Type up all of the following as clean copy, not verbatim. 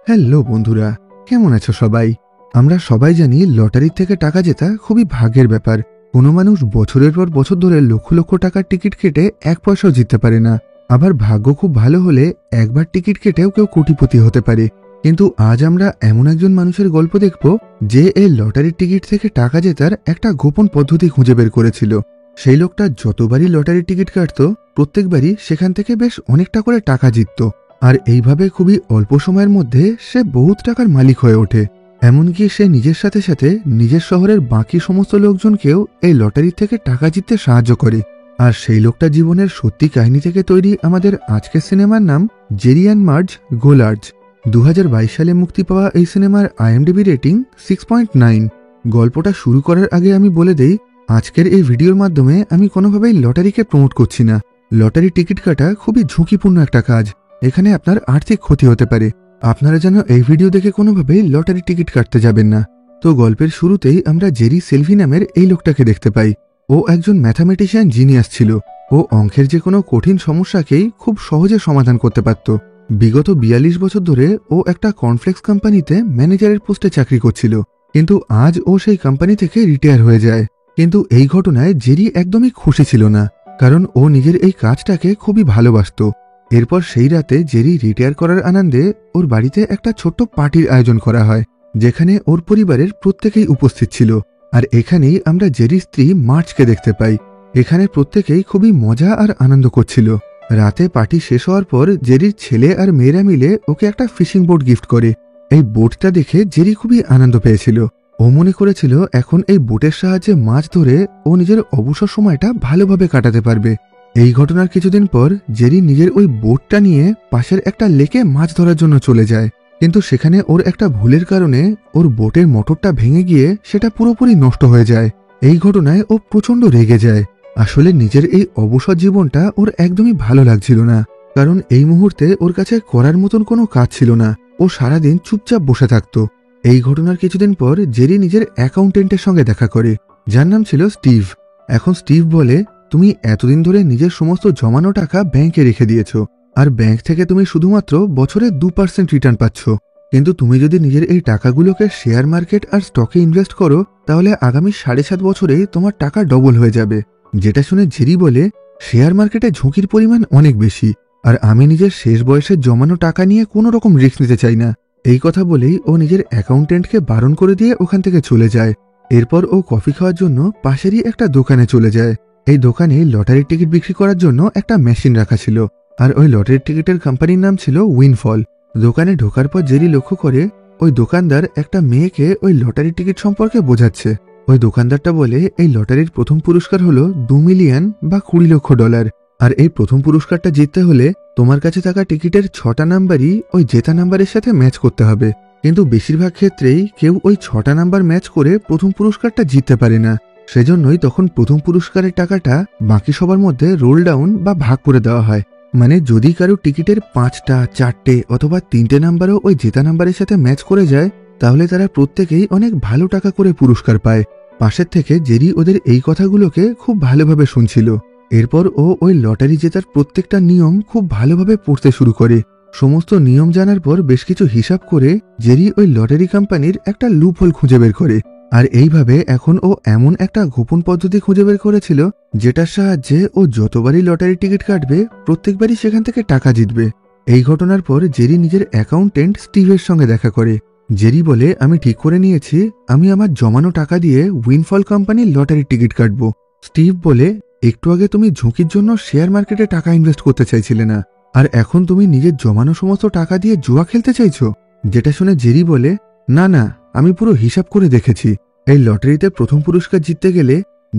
Hello বন্ধুরা, কেমন আছো সবাই? আমরা সবাই জানি লটারির থেকে টাকা জেতা খুবই ভাগ্যের ব্যাপার। কোনো মানুষ বছরের পর বছর ধরে লক্ষ লক্ষ টাকার টিকিট কেটে এক পয়সাও জিততে পারে না। আবার ভাগ্য খুব ভালো হলে একবার টিকিট কেটেও কেউ কোটিপতি হতে পারে। কিন্তু আজ আমরা এমন একজন মানুষের গল্প দেখব যে এই লটারির টিকিট থেকে টাকা জেতার একটা গোপন পদ্ধতি খুঁজে বের করেছিল। সেই লোকটা যতবারই লটারির টিকিট কাটত প্রত্যেকবারই সেখান থেকে বেশ অনেকটা করে টাকা জিতত। আর এইভাবে খুবই অল্প সময়ের মধ্যে সে বহুত টাকার মালিক হয়ে ওঠে। এমনকি সে নিজের সাথে সাথে নিজের শহরের বাকি সমস্ত লোকজনকেও এই লটারি থেকে টাকা জিততে সাহায্য করে। আর সেই লোকটা জীবনের সত্যি কাহিনী থেকে তৈরি আমাদের আজকের সিনেমার নাম Jerry and merge go large. 2022 সালে মুক্তি পাওয়া এই সিনেমার IMDb রেটিং 6.9। গল্পটা শুরু করার আগে আমি বলে দেই, আজকের এই ভিডিওর মাধ্যমে আমি কোনোভাবেই লটারিকে প্রমোট করছি না। লটারি টিকিট কাটা খুবই ঝুঁকিপূর্ণ একটা কাজ। এখানে আপনার আর্থিক ক্ষতি হতে পারে। আপনারা যেন এই ভিডিও দেখে কোনোভাবেই লটারি টিকিট কাটতে যাবেন না। তো গল্পের শুরুতেই আমরা জেরি সেলভি নামের এই লোকটাকে দেখতে পাই। ও একজন ম্যাথামেটিশিয়ান জিনিয়াস ছিল। ও অঙ্কের যে কোনো কঠিন সমস্যাকেই খুব সহজে সমাধান করতে পারত। বিগত 42 বছর ধরে ও একটা কর্নফ্লেক্স কোম্পানিতে ম্যানেজারের পোস্টে চাকরি করছিল। কিন্তু আজ ও সেই কোম্পানি থেকে রিটায়ার হয়ে যায়। কিন্তু এই ঘটনায় জেরি একদমই খুশি ছিল না, কারণ ও নিজের এই কাজটাকে খুবই ভালোবাসত। এরপর সেই রাতে জেরি রিটায়ার করার আনন্দে ওর বাড়িতে একটা ছোট্ট পার্টির আয়োজন করা হয়, যেখানে ওর পরিবারের প্রত্যেকেই উপস্থিত ছিল। আর এখানেই আমরা জেরির স্ত্রী মার্চকে দেখতে পাই। এখানে প্রত্যেকেই খুবই মজা আর আনন্দ করছিল। রাতে পার্টি শেষ হওয়ার পর জেরির ছেলে আর মেয়েরা মিলে ওকে একটা ফিশিং বোট গিফট করে। এই বোটটা দেখে জেরি খুবই আনন্দ পেয়েছিল। ও মনে করেছিল এখন এই বোটের সাহায্যে মাছ ধরে ও নিজের অবসর সময়টা ভালোভাবে কাটাতে পারবে। এই ঘটনার কিছুদিন পর জেরি নিজের ওই বোটটা নিয়ে পাশের একটা লেকে মাছ ধরার জন্য চলে যায়। কিন্তু সেখানে ওর একটা ভুলের কারণে ওর বোটের মোটরটা ভেঙে গিয়ে সেটা পুরোপুরি নষ্ট হয়ে যায়। এই ঘটনায় ও প্রচণ্ড রেগে যায়। আসলে নিজের এই অবসর জীবনটা ওর একদমই ভালো লাগছিল না, কারণ এই মুহূর্তে ওর কাছে করার মতন কোনো কাজ ছিল না। ও সারাদিন চুপচাপ বসে থাকত। এই ঘটনার কিছুদিন পর জেরি নিজের অ্যাকাউন্টেন্টের সঙ্গে দেখা করে, যার নাম ছিল স্টিভ। এখন স্টিভ বলে, তুমি এতদিন ধরে নিজের সমস্ত জমানো টাকা ব্যাংকে রেখে দিয়েছ, আর ব্যাংক থেকে তুমি শুধুমাত্র বছরে 2% রিটার্ন পাচ্ছ। কিন্তু তুমি যদি নিজের এই টাকাগুলোকে শেয়ার মার্কেট আর স্টকে ইনভেস্ট করো, তাহলে আগামী 7.5 বছরেই তোমার টাকা ডবল হয়ে যাবে। যেটা শুনে জেরি বলে, শেয়ার মার্কেটে ঝুঁকির পরিমাণ অনেক বেশি, আর আমি নিজের শেষ বয়সে জমানো টাকা নিয়ে কোনো রকম রিস্ক নিতে চাই না। এই কথা বলেই ও নিজের অ্যাকাউন্টেন্টকে বারণ করে দিয়ে ওখান থেকে চলে যায়। এরপর ও কফি খাওয়ার জন্য পাশেরই একটা দোকানে চলে যায়। এই দোকানে লটারির টিকিট বিক্রি করার জন্য একটা মেশিন রাখা ছিল, আর ওই লটারির টিকিটের কোম্পানির নাম ছিল উইনফল। দোকানে ঢোকার পর জেরি লক্ষ্য করে ওই দোকানদার একটা মেয়েকে ওই লটারির টিকিট সম্পর্কে বোঝাচ্ছে। ওই দোকানদারটা বলে, এই লটারির প্রথম পুরস্কার হলো $2 মিলিয়ন বা $20 লক্ষ। আর এই প্রথম পুরস্কারটা জিততে হলে তোমার কাছে থাকা টিকিটের 6টা নাম্বারই ওই জেতা নাম্বারের সাথে ম্যাচ করতে হবে। কিন্তু বেশিরভাগ ক্ষেত্রেই কেউ ওই 6টা নাম্বার ম্যাচ করে প্রথম পুরস্কারটা জিততে পারে না। সেজন্যই তখন প্রথম পুরস্কারের টাকাটা বাকি সবার মধ্যে রোল ডাউন বা ভাগ করে দেওয়া হয়। মানে যদি কারো টিকিটের 5টা, 4টে অথবা 3টে নাম্বারও ওই জেতা নাম্বারের সাথে ম্যাচ করে যায়, তাহলে তারা প্রত্যেকেই অনেক ভালো টাকা করে পুরস্কার পায়। পাশের থেকে জেরি ওদের এই কথাগুলোকে খুব ভালোভাবে শুনছিল। এরপর ও ওই লটারি জেতার প্রত্যেকটা নিয়ম খুব ভালোভাবে পড়তে শুরু করে। সমস্ত নিয়ম জানার পর বেশ কিছু হিসাব করে জেরি ওই লটারি কোম্পানির একটা লুপহোল খুঁজে বের করে। আর এইভাবে এখন ও এমন একটা গোপন পদ্ধতি খুঁজে বের করেছিল, যেটার সাহায্যে ও যতবারই লটারি টিকিট কাটবে প্রত্যেকবারই সেখান থেকে টাকা জিতবে। এই ঘটনার পর জেরি নিজের অ্যাকাউন্টেন্ট স্টিভের সঙ্গে দেখা করে। জেরি বলে, আমি ঠিক করে নিয়েছি আমি আমার জমানো টাকা দিয়ে উইনফল কোম্পানির লটারির টিকিট কাটবো। স্টিভ বলে, একটু আগে তুমি ঝুঁকির জন্য শেয়ার মার্কেটে টাকা ইনভেস্ট করতে চাইছিলে না, আর এখন তুমি নিজের জমানো সমস্ত টাকা দিয়ে জুয়া খেলতে চাইছো। যেটা শুনে জেরি বলে, না না, আমি পুরো হিসাব করে দেখেছি। এই লটারিতে প্রথম পুরস্কার জিততে গেলে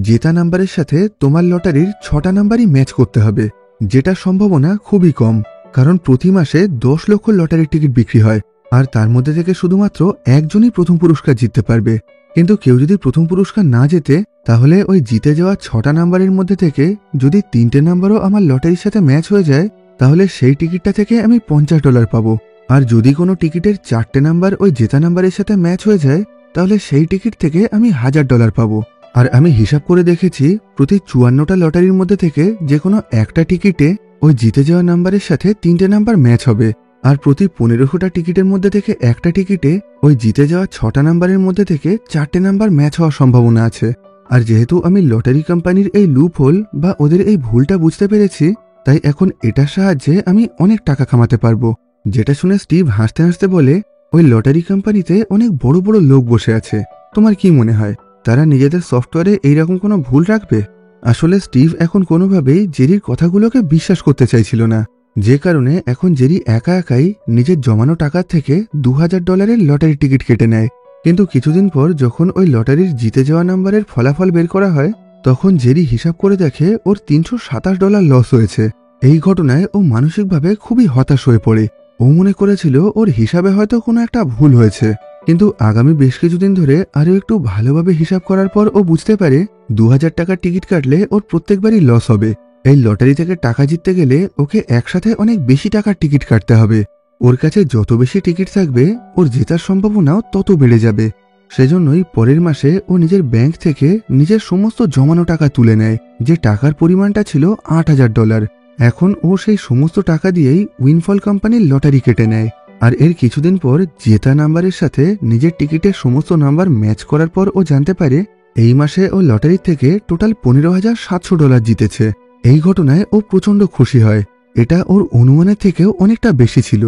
জেতা নাম্বারের সাথে তোমার লটারির 6টা নাম্বারই ম্যাচ করতে হবে, যেটার সম্ভাবনা খুবই কম, কারণ প্রতি মাসে 10 লক্ষ লটারির টিকিট বিক্রি হয়, আর তার মধ্যে থেকে শুধুমাত্র একজনই প্রথম পুরস্কার জিততে পারবে। কিন্তু কেউ যদি প্রথম পুরস্কার না জেতে, তাহলে ওই জিতে যাওয়া 6টা নাম্বারের মধ্যে থেকে যদি 3টে নাম্বারও আমার লটারির সাথে ম্যাচ হয়ে যায়, তাহলে সেই টিকিটটা থেকে আমি $50 পাবো। আর যদি কোনো টিকিটের 4টে নাম্বার ওই জেতা নাম্বারের সাথে ম্যাচ হয়ে যায়, তাহলে সেই টিকিট থেকে আমি $1000 পাবো। আর আমি হিসাব করে দেখেছি, প্রতি 54টা লটারির মধ্যে থেকে যে কোনো একটা টিকিটে ওই জিতে যাওয়া নাম্বারের সাথে 3টে নাম্বার ম্যাচ হবে। আর প্রতি 15টা টিকিটের মধ্যে থেকে একটা টিকিটে ওই জিতে যাওয়া 6টা নাম্বারের মধ্যে থেকে 4টে নাম্বার ম্যাচ হওয়ার সম্ভাবনা আছে। আর যেহেতু আমি লটারি কোম্পানির এই লুপ হোল বা ওদের এই ভুলটা বুঝতে পেরেছি, তাই এখন এটার সাহায্যে আমি অনেক টাকা কামাতে পারবো। যেটা শুনে স্টিভ হাসতে হাসতে বলে, ওই লটারি কোম্পানিতে অনেক বড় বড় লোক বসে আছে, তোমার কি মনে হয় তারা নিজেদের সফটওয়্যারে এইরকম কোনো ভুল রাখবে? আসলে স্টিভ এখন কোনোভাবেই জেরির কথাগুলোকে বিশ্বাস করতে চাইছিল না, যে কারণে এখন জেরি একা একাই নিজের জমানো টাকার থেকে $2000 লটারি টিকিট কেটে নেয়। কিন্তু কিছুদিন পর যখন ওই লটারির জিতে যাওয়া নাম্বারের ফলাফল বের করা হয়, তখন জেরি হিসাব করে দেখে ওর $327 লস হয়েছে। এই ঘটনায় ও মানসিকভাবে খুবই হতাশ হয়ে পড়ে। ও মনে করেছিল ওর হিসাবে হয়তো কোনো একটা ভুল হয়েছে, কিন্তু আগামী বেশ কিছুদিন ধরে আরও একটু ভালোভাবে হিসাব করার পর ও বুঝতে পারে 2000 টাকার টিকিট কাটলে ওর প্রত্যেকবারই লস হবে। এই লটারি থেকে টাকা জিততে গেলে ওকে একসাথে অনেক বেশি টাকার টিকিট কাটতে হবে। ওর কাছে যত বেশি টিকিট থাকবে ওর জেতার সম্ভাবনাও তত বেড়ে যাবে। সেজন্যই পরের মাসে ও নিজের ব্যাংক থেকে নিজের সমস্ত জমানো টাকা তুলে নেয়, যে টাকার পরিমাণটা ছিল $8000। এখন ও সেই সমস্ত টাকা দিয়েই উইনফল কোম্পানির লটারি কেটে নেয়। আর এর কিছুদিন পর জেতা নাম্বারের সাথে নিজের টিকিটের সমস্ত নাম্বার ম্যাচ করার পর ও জানতে পারে এই মাসে ও লটারি থেকে টোটাল $15,700 জিতেছে। এই ঘটনায় ও প্রচন্ড খুশি হয়। এটা ওর অনুমানের থেকেও অনেকটা বেশি ছিল।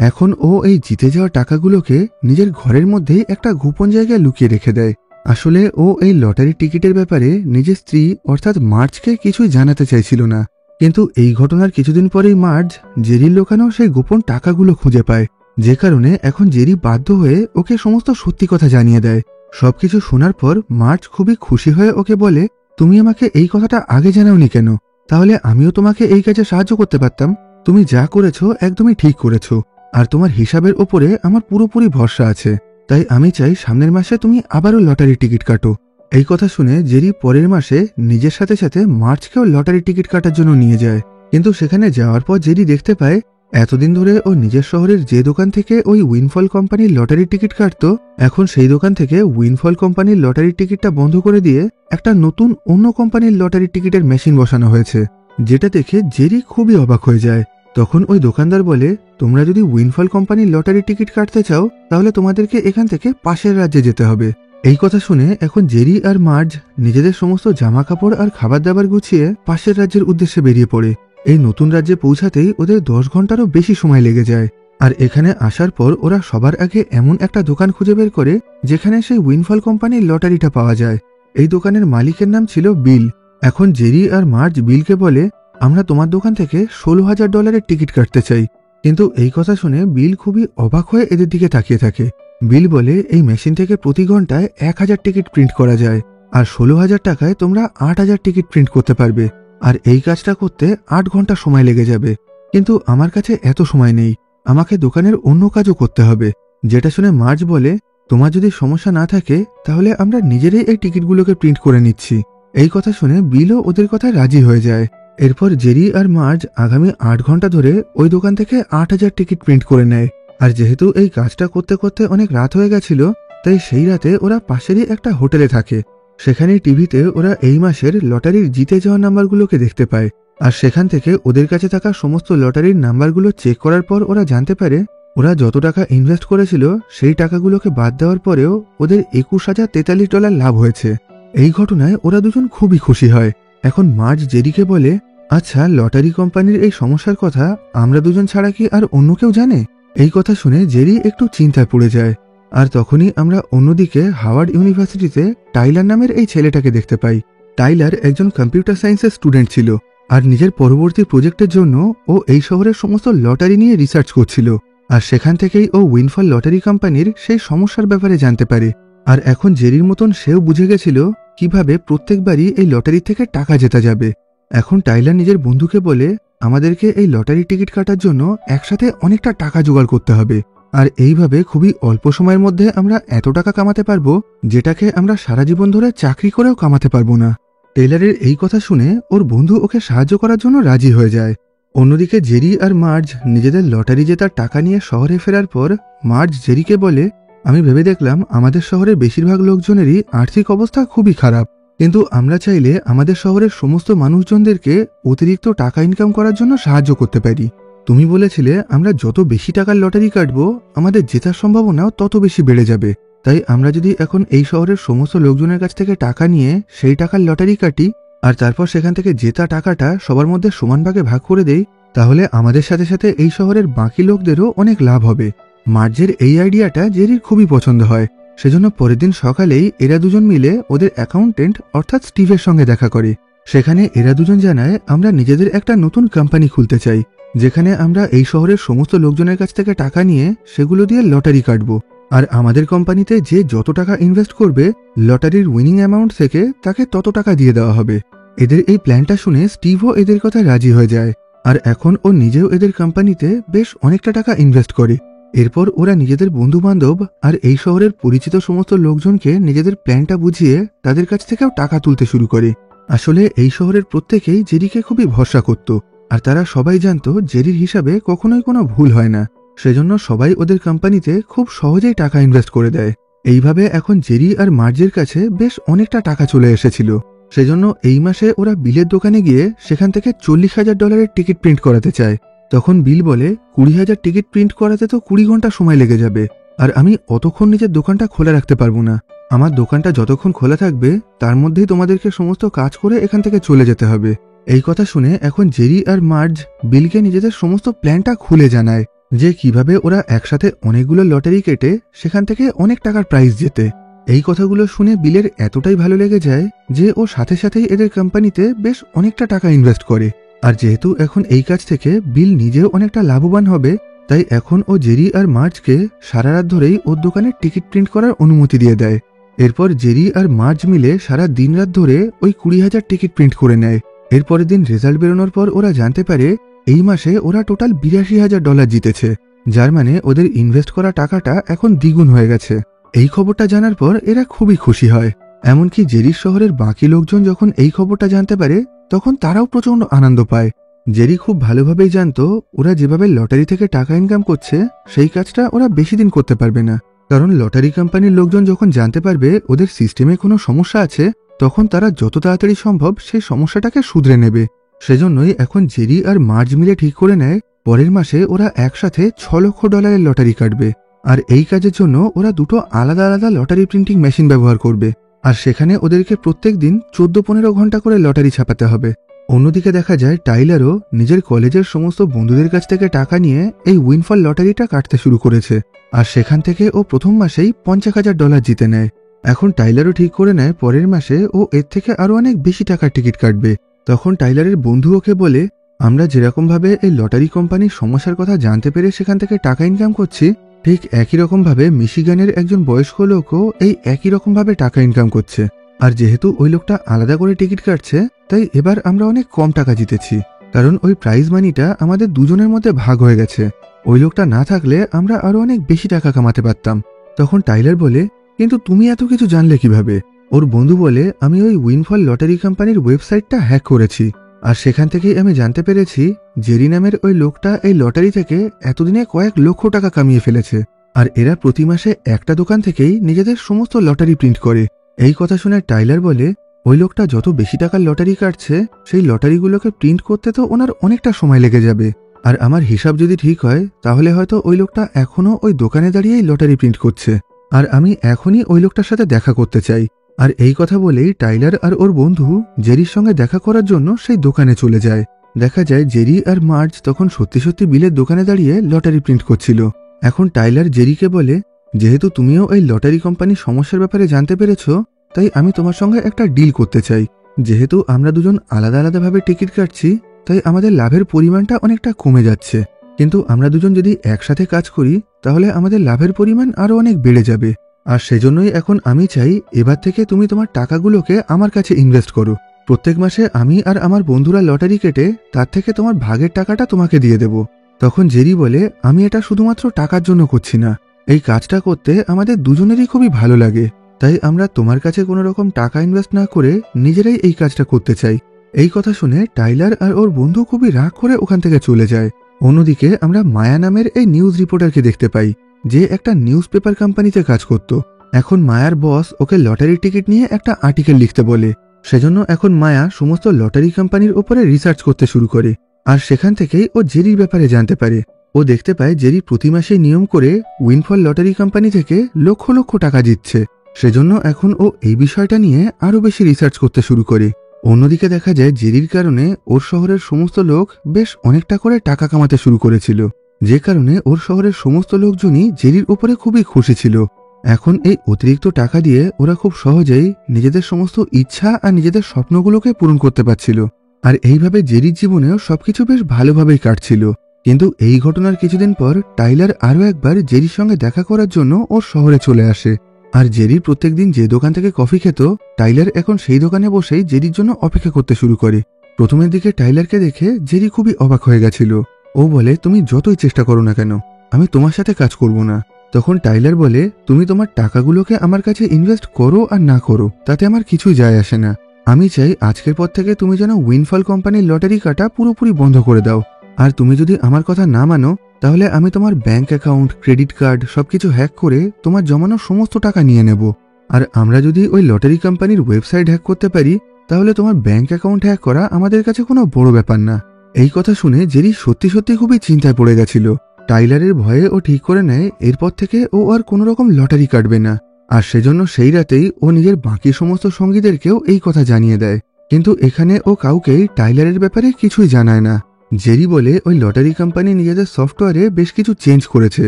এখন ও এই জিতে যাওয়া টাকাগুলোকে নিজের ঘরের মধ্যেই একটা গোপন জায়গায় লুকিয়ে রেখে দেয়। আসলে ও এই লটারি টিকিটের ব্যাপারে নিজের স্ত্রী অর্থাৎ মার্জকে কিছুই জানাতে চাইছিল না। কিন্তু এই ঘটনার কিছুদিন পরেই মার্জ জেরির লোকানো সেই গোপন টাকাগুলো খুঁজে পায়, যে কারণে এখন জেরি বাধ্য হয়ে ওকে সমস্ত সত্যি কথা জানিয়ে দেয়। সবকিছু শোনার পর মার্জ খুবই খুশি হয়ে ওকে বলে, তুমি আমাকে এই কথাটা আগে জানাওনি কেন? তাহলে আমিও তোমাকে এই কাজে সাহায্য করতে পারতাম। তুমি যা করেছো একদমই ঠিক করেছো, আর তোমার হিসাবের ওপরে আমার পুরোপুরি ভরসা আছে। তাই আমি চাই সামনের মাসে তুমি আবারও লটারি টিকিট কাটো। এই কথা শুনে জেরি পরের মাসে নিজের সাথে সাথে মার্চকেও লটারি টিকিট কাটার জন্য নিয়ে যায়। কিন্তু সেখানে যাওয়ার পর জেরি দেখতে পায় এতদিন ধরে ও নিজের শহরের যে দোকান থেকে ওই উইনফল কোম্পানির লটারি টিকিট কাটতো, এখন সেই দোকান থেকে উইনফল কোম্পানির লটারি টিকিটটা বন্ধ করে দিয়ে একটা নতুন অন্য কোম্পানির লটারি টিকিটের মেশিন বসানো হয়েছে, যেটা দেখে জেরি খুবই অবাক হয়ে যায়। তখন ওই দোকানদার বলে, তোমরা যদি উইনফল কোম্পানির লটারি টিকিট কাটতে চাও তাহলে তোমাদেরকে এখান থেকে পাশের রাজ্যে যেতে হবে। এই কথা শুনে এখন জেরি আর মার্জ নিজেদের সমস্ত জামা কাপড় আর খাবার দাবার গুছিয়ে পাশের রাজ্যের উদ্দেশ্যে বেরিয়ে পড়ে। এই নতুন রাজ্যে পৌঁছাতেই ওদের 10 ঘন্টারও বেশি সময় লেগে যায়। আর এখানে আসার পর ওরা সবার আগে এমন একটা দোকান খুঁজে বের করে যেখানে সেই উইনফল কোম্পানির লটারিটা পাওয়া যায়। এই দোকানের মালিকের নাম ছিল বিল। এখন জেরি আর মার্জ বিলকে বলে, আমরা তোমার দোকান থেকে $16,000 টিকিট কাটতে চাই। কিন্তু এই কথা শুনে বিল খুবই অবাক হয়ে এদের দিকে তাকিয়ে থাকে। বিল বলে, এই মেশিন থেকে প্রতি ঘন্টায় 1000 টিকিট প্রিন্ট করা যায়, আর 16,000 টাকায় তোমরা 8,000 টিকিট প্রিন্ট করতে পারবে, আর এই কাজটা করতে 8 ঘন্টা সময় লেগে যাবে। কিন্তু আমার কাছে এত সময় নেই, আমাকে দোকানের অন্য কাজও করতে হবে। যেটা শুনে মার্জ বলে, তোমার যদি সমস্যা না থাকে তাহলে আমরা নিজেরাই এই টিকিটগুলোকে প্রিন্ট করে নিচ্ছি। এই কথা শুনে বিলও ওদের কথায় রাজি হয়ে যায়। এরপর জেরি আর মার্জ আগামী 8 ঘন্টা ধরে ওই দোকান থেকে 8,000 টিকিট প্রিন্ট করে নেয়। আর যেহেতু এই কাজটা করতে করতে অনেক রাত হয়ে গেছিল, তাই সেই রাতে ওরা পাশেরই একটা হোটেলে থাকে। সেখানে টিভিতে ওরা এই মাসের লটারির জিতে যাওয়া নাম্বারগুলোকে দেখতে পায়। আর সেখান থেকে ওদের কাছে থাকা সমস্ত লটারির নাম্বারগুলো চেক করার পর ওরা জানতে পারে ওরা যত টাকা ইনভেস্ট করেছিল সেই টাকাগুলোকে বাদ দেওয়ার পরেও ওদের $21,043 লাভ হয়েছে। এই ঘটনায় ওরা দুজন খুবই খুশি হয়। এখন মার্জ জেরিকে বলে, আচ্ছা, লটারি কোম্পানির এই সমস্যার কথা আমরা দুজন ছাড়া কি আর অন্য কেউ জানে? এই কথা শুনে জেরি একটু চিন্তায় পড়ে যায়। আর তখনই আমরা অন্যদিকে হাওয়ার্ড ইউনিভার্সিটিতে টাইলার নামের এই ছেলেটাকে দেখতে পাই। টাইলার একজন কম্পিউটার সায়েন্সের স্টুডেন্ট ছিল, আর নিজের পরবর্তী প্রজেক্টের জন্য ও এই শহরের সমস্ত লটারি নিয়ে রিসার্চ করছিল। আর সেখান থেকেই ও উইনফল লটারি কোম্পানির সেই সমস্যার ব্যাপারে জানতে পারে। আর এখন জেরির মতন সেও বুঝে গেছিল কিভাবে প্রত্যেকবারই এই লটারি থেকে টাকা জেতা যাবে। এখন টাইলার নিজের বন্ধুকে বলে, আমাদেরকে এই লটারি টিকিট কাটার জন্য একসাথে অনেকটা টাকা জোগাড় করতে হবে, আর এইভাবে খুবই অল্প সময়ের মধ্যে আমরা এত টাকা কামাতে পারবো যেটাকে আমরা সারা জীবন ধরে চাকরি করেও কামাতে পারবো না। টেইলারের এই কথা শুনে ওর বন্ধু ওকে সাহায্য করার জন্য রাজি হয়ে যায়। অন্যদিকে জেরি আর মার্জ নিজেদের লটারি জেতার টাকা নিয়ে শহরে ফেরার পর মার্জ জেরিকে বলে, আমি ভেবে দেখলাম আমাদের শহরের বেশিরভাগ লোকজনেরই আর্থিক অবস্থা খুবই খারাপ, কিন্তু আমরা চাইলে আমাদের শহরের সমস্ত মানুষজনদেরকে অতিরিক্ত টাকা ইনকাম করার জন্য সাহায্য করতে পারি। তুমি বলেছিলে আমরা যত বেশি টাকার লটারি কাটবো আমাদের জেতার সম্ভাবনাও তত বেশি বেড়ে যাবে। তাই আমরা যদি এখন এই শহরের সমস্ত লোকজনের কাছ থেকে টাকা নিয়ে সেই টাকার লটারি কাটি আর তারপর সেখান থেকে জেতা টাকাটা সবার মধ্যে সমান ভাগে ভাগ করে দেই, তাহলে আমাদের সাথে সাথে এই শহরের বাকি লোকদেরও অনেক লাভ হবে। মার্জের এই আইডিয়াটা জেরির খুবই পছন্দ হয়। সেজন্য পরের দিন সকালেই এরা দুজন মিলে ওদের অ্যাকাউন্টেন্ট অর্থাৎ স্টিভের সঙ্গে দেখা করে। সেখানে এরা দুজন জানায় আমরা নিজেদের একটা নতুন কোম্পানি খুলতে চাই, যেখানে আমরা এই শহরের সমস্ত লোকজনের কাছ থেকে টাকা নিয়ে সেগুলো দিয়ে লটারি কাটবো। আর আমাদের কোম্পানিতে যে যত টাকা ইনভেস্ট করবে লটারির উইনিং অ্যামাউন্ট থেকে তাকে তত টাকা দিয়ে দেওয়া হবে। এদের এই প্ল্যানটা শুনে স্টিভও এদের কথা রাজি হয়ে যায়, আর এখন ও নিজেও এদের কোম্পানিতে বেশ অনেকটা টাকা ইনভেস্ট করে। এরপর ওরা নিজেদের বন্ধু বান্ধব আর এই শহরের পরিচিত সমস্ত লোকজনকে নিজেদের প্ল্যানটা বুঝিয়ে তাদের কাছ থেকেও টাকা তুলতে শুরু করে। আসলে এই শহরের প্রত্যেকেই জেরিকে খুবই ভরসা করত, আর তারা সবাই জানতো জেরির হিসাবে কখনোই কোনো ভুল হয় না। সেজন্য সবাই ওদের কোম্পানিতে খুব সহজেই টাকা ইনভেস্ট করে দেয়। এইভাবে এখন জেরি আর মার্জের কাছে বেশ অনেকটা টাকা চলে এসেছিল। সেজন্য এই মাসে ওরা বিলের দোকানে গিয়ে সেখান থেকে $40,000 টিকিট প্রিন্ট করাতে চায়। তখন বিল বলে 20,000 টিকিট প্রিন্ট করাতে তো 20 ঘন্টা সময় লেগে যাবে, আর আমি অতক্ষণ নিজের দোকানটা খোলা রাখতে পারবো না। আমার দোকানটা যতক্ষণ খোলা থাকবে তার মধ্যেই তোমাদেরকে সমস্ত কাজ করে এখান থেকে চলে যেতে হবে। এই কথা শুনে এখন জেরি আর মার্জ বিলকে নিজেদের সমস্ত প্ল্যানটা খুলে জানায় যে কিভাবে ওরা একসাথে অনেকগুলো লটারি কেটে সেখান থেকে অনেক টাকার প্রাইজ জেতে। এই কথাগুলো শুনে বিলের এতটাই ভালো লেগে যায় যে ও সাথে সাথেই এদের কোম্পানিতে বেশ অনেকটা টাকা ইনভেস্ট করে। আর যেহেতু এখন এই কাজ থেকে বিল নিজেও অনেকটা লাভবান হবে, তাই এখন ও জেরি আর মার্জকে সারা রাত ধরেই ওর দোকানে টিকিট প্রিন্ট করার অনুমতি দিয়ে দেয়। এরপর জেরি আর মার্জ মিলে সারা দিন রাত ধরে ওই 20,000 টিকিট প্রিন্ট করে নেয়। এরপরের দিন রেজাল্ট বেরোনোর পর ওরা জানতে পারে এই মাসে ওরা টোটাল $82,000 জিতেছে, যার মানে ওদের ইনভেস্ট করা টাকাটা এখন দ্বিগুণ হয়ে গেছে। এই খবরটা জানার পর এরা খুবই খুশি হয়। এমনকি জেরির শহরের বাকি লোকজন যখন এই খবরটা জানতে পারে তখন তারাও প্রচন্ড আনন্দ পায়। জেরি খুব ভালোভাবেই জানতো ওরা যেভাবে লটারি থেকে টাকা ইনকাম করছে সেই কাজটা ওরা বেশি দিন করতে পারবে না, কারণ লটারি কোম্পানির লোকজন যখন জানতে পারবে ওদের সিস্টেমে কোনো সমস্যা আছে তখন তারা যত তাড়াতাড়ি সম্ভব সেই সমস্যাটাকে শুধরে নেবে। সেজন্যই এখন জেরি আর মার্জ মিলে ঠিক করে নেয় পরের মাসে ওরা একসাথে $6 লক্ষ লটারি কাটবে। আর এই কাজের জন্য ওরা দুটো আলাদা আলাদা লটারি প্রিন্টিং মেশিন ব্যবহার করবে, আর সেখানে ওদেরকে প্রত্যেক দিন 14-15 ঘন্টা করে লটারি ছাপাতে হবে। অন্যদিকে দেখা যায় টাইলারও নিজের কলেজের সমস্ত বন্ধুদের কাছ থেকে টাকা নিয়ে এই উইনফল লটারিটা কাটতে শুরু করেছে, আর সেখান থেকে ও প্রথম মাসেই $50,000 জিতে নেয়। এখন টাইলারও ঠিক করে নেয় পরের মাসে ও এর থেকে আরো অনেক বেশি টাকার টিকিট কাটবে। তখন টাইলারের বন্ধু ওকে বলে আমরা যেরকম ভাবে এই লটারি কোম্পানির সমস্যার কথা জানতে পেরে সেখান থেকে টাকা ইনকাম করছি, ঠিক একই রকম ভাবে মিশিগানের একজন বয়স্ক লোকও এই একই রকম ভাবে টাকা ইনকাম করছে। আর যেহেতু ওই লোকটা আলাদা করে টিকিট কাটছে তাই এবার আমরা অনেক কম টাকা জিতেছি, কারণ ওই প্রাইজ মানিটা আমাদের দুজনের মধ্যে ভাগ হয়ে গেছে। ওই লোকটা না থাকলে আমরা আরো অনেক বেশি টাকা কামাতে পারতাম। তখন টাইলার বলে কিন্তু তুমি এত কিছু জানলে কিভাবে? ওর বন্ধু বলে আমি ওই উইনফল লটারি কোম্পানির ওয়েবসাইটটা হ্যাক করেছি, আর সেখান থেকেই আমি জানতে পেরেছি জেরি নামের ওই লোকটা এই লটারি থেকে এতদিনে কয়েক লক্ষ টাকা কামিয়ে ফেলেছে, আর এরা প্রতি মাসে একটা দোকান থেকেই নিজেদের সমস্ত লটারি প্রিন্ট করে। এই কথা শুনে টাইলার বলে ওই লোকটা যত বেশি টাকার লটারি কাটছে সেই লটারিগুলোকে প্রিন্ট করতে তো ওনার অনেকটা সময় লেগে যাবে, আর আমার হিসাব যদি ঠিক হয় তাহলে হয়তো ওই লোকটা এখনো ওই দোকানে দাঁড়িয়েই লটারি প্রিন্ট করছে, আর আমি এখনই ওই লোকটার সাথে দেখা করতে চাই। আর এই কথা বলেই টাইলার আর ওর বন্ধু জেরির সঙ্গে দেখা করার জন্য সেই দোকানে চলে যায়। দেখা যায় জেরি আর মার্জ তখন সত্যি সত্যি বিলের দোকানে দাঁড়িয়ে লটারি প্রিন্ট করছিল। এখন টাইলার জেরিকে বলে যেহেতু তুমিও এই লটারি কোম্পানির সমস্যার ব্যাপারে জানতে পেরেছো তাই আমি তোমার সঙ্গে একটা ডিল করতে চাই। যেহেতু আমরা দুজন আলাদা আলাদাভাবে টিকিট কাটছি তাই আমাদের লাভের পরিমাণটা অনেকটা কমে যাচ্ছে, কিন্তু আমরা দুজন যদি একসাথে কাজ করি তাহলে আমাদের লাভের পরিমাণ আরো অনেক বেড়ে যাবে। আর সেজন্যই এখন আমি চাই এবার থেকে তুমি তোমার টাকাগুলোকে আমার কাছে ইনভেস্ট করো। প্রত্যেক মাসে আমি আর আমার বন্ধুরা লটারি কেটে তার থেকে তোমার ভাগের টাকাটা তোমাকে দিয়ে দেব। তখন জেরি বলে আমি এটা শুধুমাত্র টাকার জন্য করছি না, এই কাজটা করতে আমাদের দুজনেরই খুবই ভালো লাগে, তাই আমরা তোমার কাছে কোনো রকম টাকা ইনভেস্ট না করে নিজেরাই এই কাজটা করতে চাই। এই কথা শুনে টাইলার আর ওর বন্ধু খুবই রাগ করে ওখান থেকে চলে যায়। অন্যদিকে আমরা মায়া নামের এই নিউজ রিপোর্টারকে দেখতে পাই যে একটা নিউজ পেপার কোম্পানিতে কাজ করত। এখন মায়ার বস ওকে লটারি টিকিট নিয়ে একটা আর্টিকেল লিখতে বলে, সেজন্য এখন মায়া সমস্ত লটারি কোম্পানির উপরে রিসার্চ করতে শুরু করে। আর সেখান থেকেই ও জেরির ব্যাপারে জানতে পারে। ও দেখতে পায় জেরি প্রতি মাসে নিয়ম করে উইনফল লটারি কোম্পানি থেকে লক্ষ লক্ষ টাকা জিতছে। সেজন্য এখন ও এই বিষয়টা নিয়ে আরো বেশি রিসার্চ করতে শুরু করে। অন্যদিকে দেখা যায় জেরির কারণে ওর শহরের সমস্ত লোক বেশ অনেকটা করে টাকা কামাতে শুরু করেছিল, যে কারণে ওর শহরের সমস্ত লোকজনই জেরির উপরে খুবই খুশি ছিল। এখন এই অতিরিক্ত টাকা দিয়ে ওরা খুব সহজেই নিজেদের সমস্ত ইচ্ছা আর নিজেদের স্বপ্নগুলোকে পূরণ করতে পারছিল। আর এইভাবে জেরির জীবনেও সবকিছু বেশ ভালোভাবেই কাটছিল। কিন্তু এই ঘটনার কিছুদিন পর টাইলার আরও একবার জেরির সঙ্গে দেখা করার জন্য ওর শহরে চলে আসে। আর জেরি প্রত্যেকদিন যে দোকান থেকে কফি খেত, টাইলার এখন সেই দোকানে বসেই জেরির জন্য অপেক্ষা করতে শুরু করে। প্রথমের দিকে টাইলারকে দেখে জেরি খুবই অবাক হয়ে গেছিল। ও বলে, তুমি যতই চেষ্টা করো না কেন, আমি তোমার সাথে কাজ করব না। তখন টাইলার বলে, তুমি তোমার টাকাগুলোকে আমার কাছে ইনভেস্ট করো আর না করো তাতে আমার কিছুই যায় আসে না। আমি চাই আজকের পর থেকে তুমি যেন উইনফল কোম্পানির লটারি কাটা পুরোপুরি বন্ধ করে দাও। আর তুমি যদি আমার কথা না মানো তাহলে আমি তোমার ব্যাংক অ্যাকাউন্ট, ক্রেডিট কার্ড সবকিছু হ্যাক করে তোমার জমানো সমস্ত টাকা নিয়ে নেব। আর আমরা যদি ওই লটারি কোম্পানির ওয়েবসাইট হ্যাক করতে পারি তাহলে তোমার ব্যাংক অ্যাকাউন্ট হ্যাক করা আমাদের কাছে কোনো বড় ব্যাপার না। এই কথা শুনে জেরি সত্যি সত্যি খুবই চিন্তায় পড়ে গেছিল। টাইলারের ভয়ে ও ঠিক করে নেয় এরপর থেকে ও আর কোনো রকম লটারি কাটবে না। আর সেজন্য সেই রাতেই ও নিজের বাকি সমস্ত সঙ্গীদেরকেও এই কথা জানিয়ে দেয়। কিন্তু এখানে ও কাউকেই টাইলারের ব্যাপারে কিছুই জানায় না। জেরি বলে ওই লটারি কোম্পানি নিজেদের সফটওয়্যারে বেশ কিছু চেঞ্জ করেছে,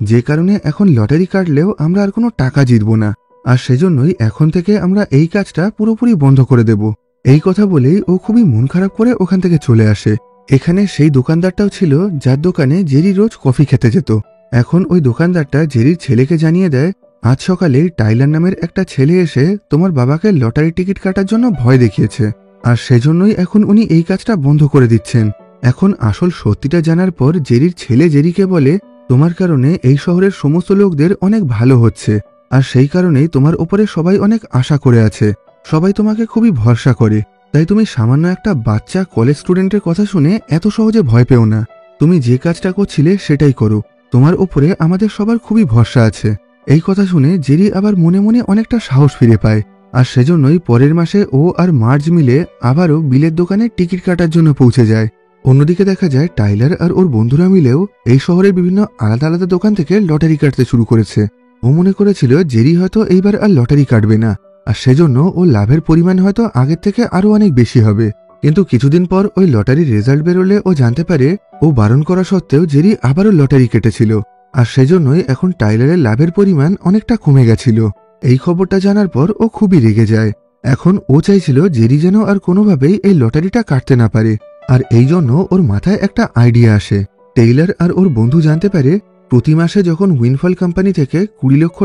যে কারণে এখন লটারি কাটলেও আমরা আর কোনো টাকা জিতব না। আর সেজন্যই এখন থেকে আমরা এই কাজটা পুরোপুরি বন্ধ করে দেব। এই কথা বলেই ও খুবই মন খারাপ করে ওখান থেকে চলে আসে। এখানে সেই দোকানদারটাও ছিল যার দোকানে জেরি রোজ কফি খেতে যেত। এখন ওই দোকানদারটা জেরির ছেলেকে জানিয়ে দেয়, আজ সকালে টাইলার নামের একটা ছেলে এসে তোমার বাবাকে লটারি টিকিট কাটার জন্য ভয় দেখিয়েছে, আর সেজন্যই এখন উনি এই কাজটা বন্ধ করে দিচ্ছেন। এখন আসল সত্যিটা জানার পর জেরির ছেলে জেরিকে বলে, তোমার কারণে এই শহরের সমস্ত লোকদের অনেক ভালো হচ্ছে, আর সেই কারণেই তোমার ওপরে সবাই অনেক আশা করে আছে, সবাই তোমাকে খুবই ভরসা করে। তাই তুমি সামান্য একটা বাচ্চা কলেজ স্টুডেন্টের কথা শুনে এত সহজে ভয় পেও না। তুমি যে কাজটা করছিলে সেটাই করো, তোমার ওপরে আমাদের সবার খুবই ভরসা আছে। এই কথা শুনে জেরি আবার মনে মনে অনেকটা সাহস ফিরে পায়। আর সেজন্যই পরের মাসে ও আর মার্জ মিলে আবারও বিলের দোকানে টিকিট কাটার জন্য পৌঁছে যায়। অন্যদিকে দেখা যায় টাইলার আর ওর বন্ধুরা মিলেও এই শহরের বিভিন্ন আলাদা আলাদা দোকান থেকে লটারি কাটতে শুরু করেছে। ও মনে করেছিল জেরি হয়তো এইবার আর লটারি কাটবে না, আর সেজন্য ও লাভের পরিমাণ হয়তো আগের থেকে আরো অনেক বেশি হবে। কিন্তু কিছুদিন পর ওই লটারির রেজাল্ট বেরোলে ও জানতে পারে ও বারণ করা সত্ত্বেও জেরি আবারও লটারি কেটেছিল, আর সেজন্যই এখন টাইলারের লাভের পরিমাণ অনেকটা কমে গেছিল। এই খবরটা জানার পর ও খুবই রেগে যায়। এখন ও চাইছিল জেরি যেন আর কোনোভাবেই এই লটারিটা কাটতে না পারে। আর এই জন্য ওর মাথায় একটা আইডিয়া আসে। টেইলার আর ওর বন্ধু জানতে পারে প্রতি মাসে যখন উইনফল কোম্পানি থেকে $20 লক্ষ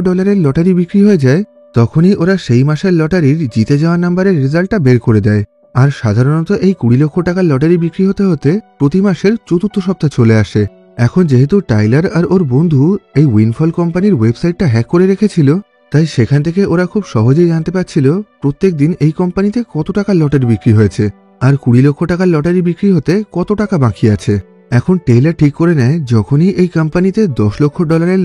লটারি বিক্রি হয়ে যায় তখনই ওরা সেই মাসের লটারির জিতে যাওয়া নাম্বারের রেজাল্টটা বের করে দেয়। আর সাধারণত এই $20 লক্ষ টাকার লটারি বিক্রি হতে হতে প্রতি মাসের চতুর্থ সপ্তাহ চলে আসে। এখন যেহেতু টাইলার আর ওর বন্ধু এই উইনফল কোম্পানির ওয়েবসাইটটা হ্যাক করে রেখেছিল, তাই সেখান থেকে ওরা খুব সহজেই জানতে পারছিল প্রত্যেক দিন এই কোম্পানিতে কত টাকার লটারি বিক্রি হয়েছে আর $20 লক্ষ টাকার লটারি বিক্রি হতে কত টাকা বাকি আছে। এখন টেইলার ঠিক করে নেয় যখনই এই কোম্পানিতে $10 লক্ষ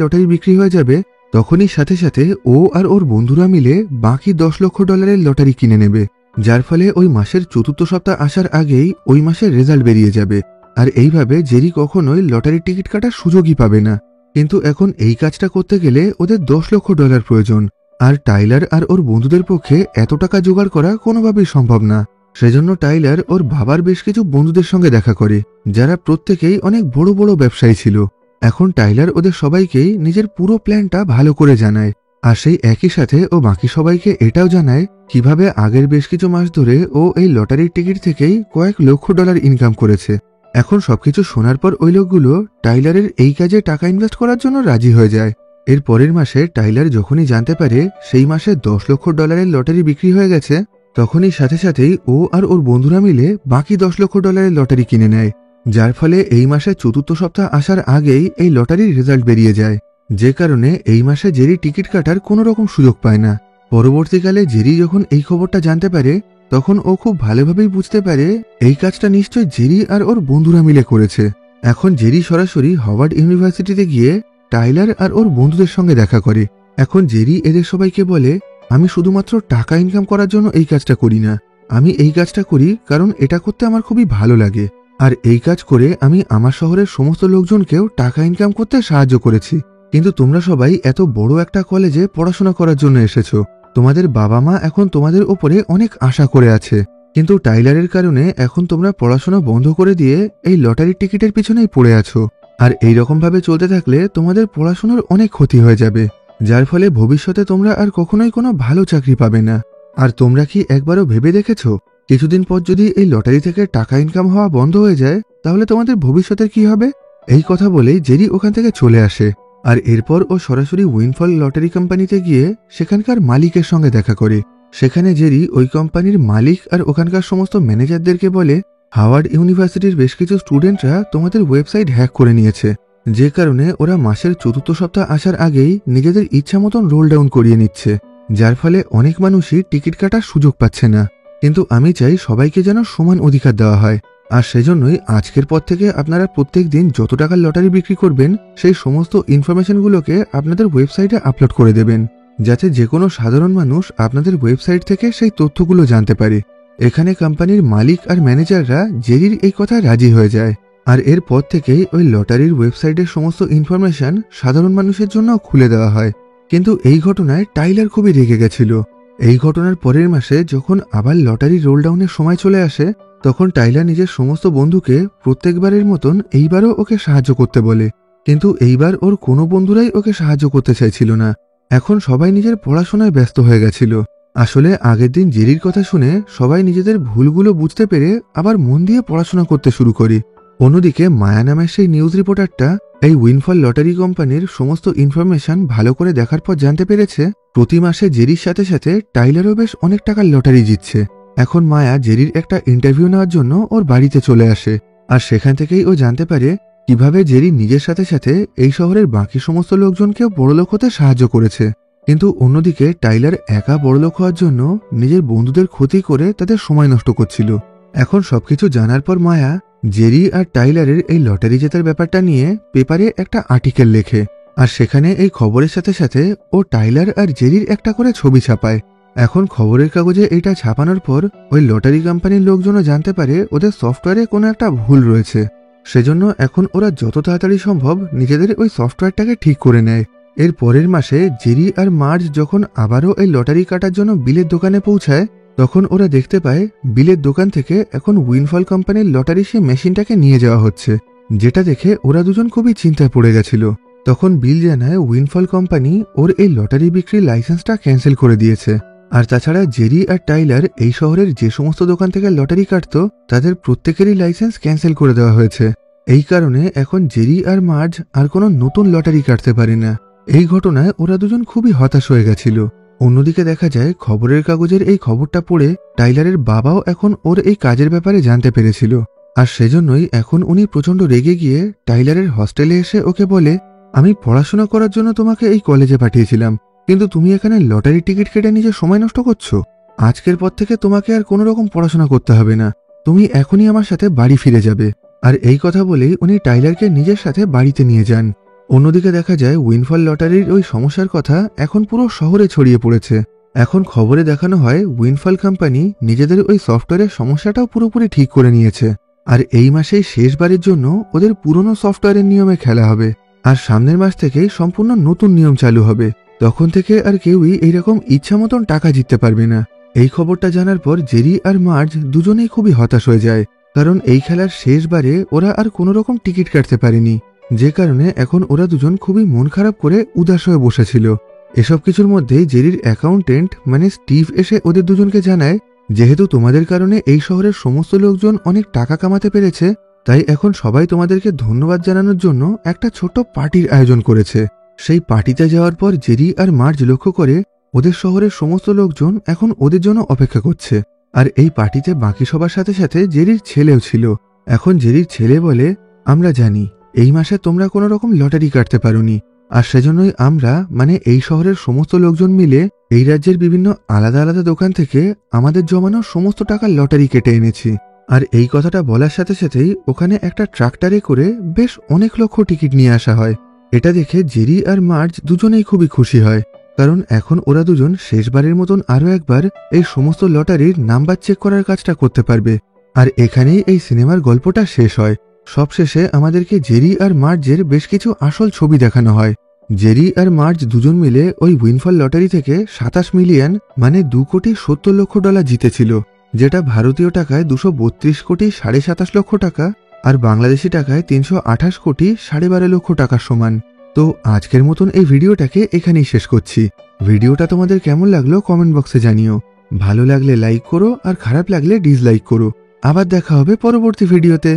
লটারি বিক্রি হয়ে যাবে তখনই সাথে সাথে ও আর ওর বন্ধুরা মিলে বাকি $10 লক্ষ লটারি কিনে নেবে, যার ফলে ওই মাসের চতুর্থ সপ্তাহ আসার আগেই ওই মাসের রেজাল্ট বেরিয়ে যাবে। আর এইভাবে জেরি কখনোই লটারি টিকিট কাটার সুযোগই পাবে না। কিন্তু এখন এই কাজটা করতে গেলে ওদের $10 লক্ষ প্রয়োজন, আর টাইলার আর ওর বন্ধুদের পক্ষে এত টাকা জোগাড় করা কোনোভাবেই সম্ভব না। সেজন্য টাইলার ওর বাবার বেশ কিছু বন্ধুদের সঙ্গে দেখা করে, যারা প্রত্যেকেই অনেক বড় বড় ব্যবসায়ী ছিল। এখন টাইলার ওদের সবাইকেই নিজের পুরো প্ল্যানটা ভালো করে জানায়, আর সেই একই সাথে ও বাকি সবাইকে এটাও জানায় কিভাবে আগের বেশ কিছু মাস ধরে ও এই লটারির টিকিট থেকেই কয়েক লক্ষ ডলার ইনকাম করেছে। এখন সবকিছু শোনার পর ওই লোকগুলো টাইলারের এই কাজে টাকা ইনভেস্ট করার জন্য রাজি হয়ে যায়। এর পরের মাসে টাইলার যখনই জানতে পারে সেই মাসে $10 লক্ষ লটারি বিক্রি হয়ে গেছে তখনই সাথে সাথেই ও আর ওর বন্ধুরা মিলে বাকি $10 লক্ষ লটারি কিনে নেয়, যার ফলে এই মাসে চতুর্থ সপ্তাহ আসার আগেই এই লটারির রেজাল্ট বেরিয়ে যায়, যে কারণে এই মাসে জেরি টিকিট কাটার কোনো রকম সুযোগ পায় না। পরবর্তীকালে জেরি যখন এই খবরটা জানতে পারে তখন ও খুব ভালোভাবেই বুঝতে পারে এই কাজটা নিশ্চয় জেরি আর ওর বন্ধুরা মিলে করেছে। এখন জেরি সরাসরি হার্ভার্ড ইউনিভার্সিটিতে গিয়ে টাইলার আর ওর বন্ধুদের সঙ্গে দেখা করে। এখন জেরি এদের সবাইকে বলে, আমি শুধুমাত্র টাকা ইনকাম করার জন্য এই কাজটা করি না, আমি এই কাজটা করি কারণ এটা করতে আমার খুবই ভালো লাগে। আর এই কাজ করে আমি আমার শহরের সমস্ত লোকজনকেও টাকা ইনকাম করতে সাহায্য করেছি। কিন্তু তোমরা সবাই এত বড় একটা কলেজে পড়াশোনা করার জন্য এসেছো। তোমাদের বাবা মা এখন তোমাদের ওপরে অনেক আশা করে আছে, কিন্তু টাইলারের কারণে এখন তোমরা পড়াশোনা বন্ধ করে দিয়ে এই লটারির টিকিটের পিছনেই পড়ে আছো। আর এই রকম ভাবে চলতে থাকলে তোমাদের পড়াশোনার অনেক ক্ষতি হয়ে যাবে, যার ফলে ভবিষ্যতে তোমরা আর কখনোই কোনো ভালো চাকরি পাবে না। আর তোমরা কি একবারও ভেবে দেখেছো কিছুদিন পর যদি এই লটারি থেকে টাকা ইনকাম হওয়া বন্ধ হয়ে যায় তাহলে তোমাদের ভবিষ্যতের কি হবে? এই কথা বলেই জেরি ওখান থেকে চলে আসে। আর এরপর ও সরাসরি উইনফল লটারি কোম্পানিতে গিয়ে সেখানকার মালিকের সঙ্গে দেখা করে। সেখানে জেরি ওই কোম্পানির মালিক আর ওখানকার সমস্ত ম্যানেজারদেরকে বলে, হাওয়ার্ড ইউনিভার্সিটির বেশ কিছু স্টুডেন্টরা তোমাদের ওয়েবসাইট হ্যাক করে নিয়েছে, যে কারণে ওরা মাসের ৪র্থ সপ্তাহ আসার আগেই নিজেদের ইচ্ছা মতন রোল ডাউন করিয়ে নিচ্ছে, যার ফলে অনেক মানুষই টিকিট কাটার সুযোগ পাচ্ছে না। কিন্তু আমি চাই সবাইকে যেন সমান অধিকার দেওয়া হয়। আর সেজন্যই আজকের পর থেকে আপনারা প্রত্যেক দিন যত টাকার লটারি বিক্রি করবেন সেই সমস্ত ইনফরমেশনগুলোকে আপনাদের ওয়েবসাইটে আপলোড করে দেবেন, যাতে যে কোনো সাধারণ মানুষ আপনাদের ওয়েবসাইট থেকে সেই তথ্যগুলো জানতে পারে। এখানে কোম্পানির মালিক আর ম্যানেজাররা জেরির এই কথা রাজি হয়ে যায়। আর এরপর থেকেই ওই লটারির ওয়েবসাইটের সমস্ত ইনফরমেশন সাধারণ মানুষের জন্য খুলে দেওয়া হয়। কিন্তু এই ঘটনায় টাইলার খুবই রেগে গেছিল। এই ঘটনার পরের মাসে যখন আবার লটারি রোল ডাউনের সময় চলে আসে, তখন টাইলার নিজের সমস্ত বন্ধুকে প্রত্যেকবারের মতন এইবারও ওকে সাহায্য করতে বলে। কিন্তু এইবার ওর কোনো বন্ধুরাই ওকে সাহায্য করতে চাইছিল না। এখন সবাই নিজের পড়াশোনায় ব্যস্ত হয়ে গেছিল। আসলে আগের দিন জেরির কথা শুনে সবাই নিজেদের ভুলগুলো বুঝতে পেরে আবার মন দিয়ে পড়াশোনা করতে শুরু করি। অন্যদিকে মায়া নামের সেই নিউজ রিপোর্টারটা এই উইনফল লটারি কোম্পানির সমস্ত ইনফরমেশন ভালো করে দেখার পর জানতে পেরেছে প্রতি মাসে জেরির সাথে সাথে টাইলারও বেশ অনেক টাকার লটারি জিতছে। এখন মায়া জেরির একটা ইন্টারভিউ নেওয়ার জন্য ওর বাড়িতে চলে আসে। আর সেখান থেকেই ও জানতে পারে কিভাবে জেরি নিজের সাথে সাথে এই শহরের বাকি সমস্ত লোকজনকেও বড়লোক হতে সাহায্য করেছে। কিন্তু অন্যদিকে টাইলার একা বড়লোক হওয়ার জন্য নিজের বন্ধুদের ক্ষতি করে তাদের সময় নষ্ট করছিল। এখন সবকিছু জানার পর মায়া জেরি আর টাইলারের এই লটারি জেতার ব্যাপারটা নিয়ে পেপারে একটা আর্টিকেল লেখে। আর সেখানে এই খবরের সাথে সাথে ও টাইলার আর জেরির একটা করে ছবি ছাপায়। এখন খবরের কাগজে এটা ছাপানোর পর ওই লটারি কোম্পানির লোকজনও জানতে পারে ওদের সফটওয়্যারে কোনো একটা ভুল রয়েছে। সেজন্য এখন ওরা যত তাড়াতাড়ি সম্ভব নিজেদের ওই সফটওয়্যারটাকে ঠিক করে নেয়। এর পরের মাসে জেরি আর মার্জ যখন আবারও এই লটারি কাটার জন্য বিলের দোকানে পৌঁছায়, তখন ওরা দেখতে পায় বিলের দোকান থেকে এখন উইনফল কোম্পানির লটারি সে মেশিনটাকে নিয়ে যাওয়া হচ্ছে, যেটা দেখে ওরা দুজন খুবই চিন্তায় পড়ে গেছিল। তখন বিল জানায় উইনফল কোম্পানি ওর এই লটারি বিক্রির লাইসেন্সটা ক্যান্সেল করে দিয়েছে। আর তাছাড়া জেরি আর টাইলার এই শহরের যে সমস্ত দোকান থেকে লটারি কাটত তাদের প্রত্যেকেরই লাইসেন্স ক্যান্সেল করে দেওয়া হয়েছে। এই কারণে এখন জেরি আর মার্জ আর কোনো নতুন লটারি কাটতে পারে না। এই ঘটনায় ওরা দুজন খুবই হতাশ হয়ে গেছিল। অন্যদিকে দেখা যায় খবরের কাগজের এই খবরটা পড়ে টাইলারের বাবাও এখন ওর এই কাজের ব্যাপারে জানতে পেরেছিল। আর সেজন্যই এখন উনি প্রচন্ড রেগে গিয়ে টাইলারের হস্টেলে এসে ওকে বলে, আমি পড়াশোনা করার জন্য তোমাকে এই কলেজে পাঠিয়েছিলাম, কিন্তু তুমি এখানে লটারি টিকিট কেটে নিজে সময় নষ্ট করছো। আজকের পর থেকে তোমাকে আর কোনো রকম পড়াশোনা করতে হবে না, তুমি এখনই আমার সাথে বাড়ি ফিরে যাবে। আর এই কথা বলেই উনি টাইলারকে নিজের সাথে বাড়িতে নিয়ে যান। অন্যদিকে দেখা যায় উইনফল লটারির ওই সমস্যার কথা এখন পুরো শহরে ছড়িয়ে পড়েছে। এখন খবরে দেখানো হয় উইনফল কোম্পানি নিজেদের ওই সফটওয়্যারের সমস্যাটাও পুরোপুরি ঠিক করে নিয়েছে। আর এই মাসেই শেষবারের জন্য ওদের পুরনো সফটওয়্যারের নিয়মে খেলা হবে। আর সামনের মাস থেকেই সম্পূর্ণ নতুন নিয়ম চালু হবে। তখন থেকে আর কেউই এইরকম ইচ্ছা মতন টাকা জিততে পারবে না। এই খবরটা জানার পর জেরি আর মার্জ দুজনেই খুবই হতাশ হয়ে যায়, কারণ এই খেলার শেষবারে ওরা আর কোনো রকম টিকিট কাটতে পারেনি, যে কারণে এখন ওরা দুজন খুবই মন খারাপ করে উদাস হয়ে বসেছিল। এসব কিছুর মধ্যে জেরির অ্যাকাউন্টেন্ট মানে স্টিভ এসে ওদের দুজনকে জানায়, যেহেতু তোমাদের কারণে এই শহরের সমস্ত লোকজন অনেক টাকা কামাতে পেরেছে, তাই এখন সবাই তোমাদেরকে ধন্যবাদ জানানোর জন্য একটা ছোট পার্টির আয়োজন করেছে। সেই পার্টিতে যাওয়ার পর জেরি আর মার্জ লক্ষ্য করে ওদের শহরের সমস্ত লোকজন এখন ওদের জন্য অপেক্ষা করছে। আর এই পার্টিতে বাকি সবার সাথে সাথে জেরির ছেলেও ছিল। এখন জেরির ছেলে বলে, আমরা জানি এই মাসে তোমরা কোনো রকম লটারি কাটতে পারোনি, আর সেজন্যই আমরা মানে এই শহরের সমস্ত লোকজন মিলে এই রাজ্যের বিভিন্ন আলাদা আলাদা দোকান থেকে আমাদের জমানো সমস্ত টাকার লটারি কেটে এনেছি। আর এই কথাটা বলার সাথে সাথেই ওখানে একটা ট্রাক্টরে করে বেশ অনেক লক্ষ টিকিট নিয়ে আসা হয়। এটা দেখে জেরি আর মার্জ দুজনেই খুবই খুশি হয়, কারণ এখন ওরা দুজন শেষবারের মতন আরও একবার এই সমস্ত লটারির নাম্বার চেক করার কাজটা করতে পারবে। আর এখানেই এই সিনেমার গল্পটা শেষ হয়। সবশেষে আমাদেরকে জেরি আর মার্জের বেশ কিছু আসল ছবি দেখানো হয়। জেরি আর মার্জ দুজন মিলে ওই উইনফল লটারি থেকে 27 মিলিয়ন মানে $2,70,00,000 জিতেছিল, যেটা ভারতীয় টাকায় 232 কোটি 27.5 লক্ষ টাকা আর বাংলাদেশি টাকায় 328 কোটি 12.5 লক্ষ টাকার সমান। তো আজকের মতন এই ভিডিওটাকে এখানেই শেষ করছি। ভিডিওটা তোমাদের কেমন লাগলো কমেন্ট বক্সে জানিও। ভালো লাগলে লাইক করো আর খারাপ লাগলে ডিসলাইক করো। আবার দেখা হবে পরবর্তী ভিডিওতে।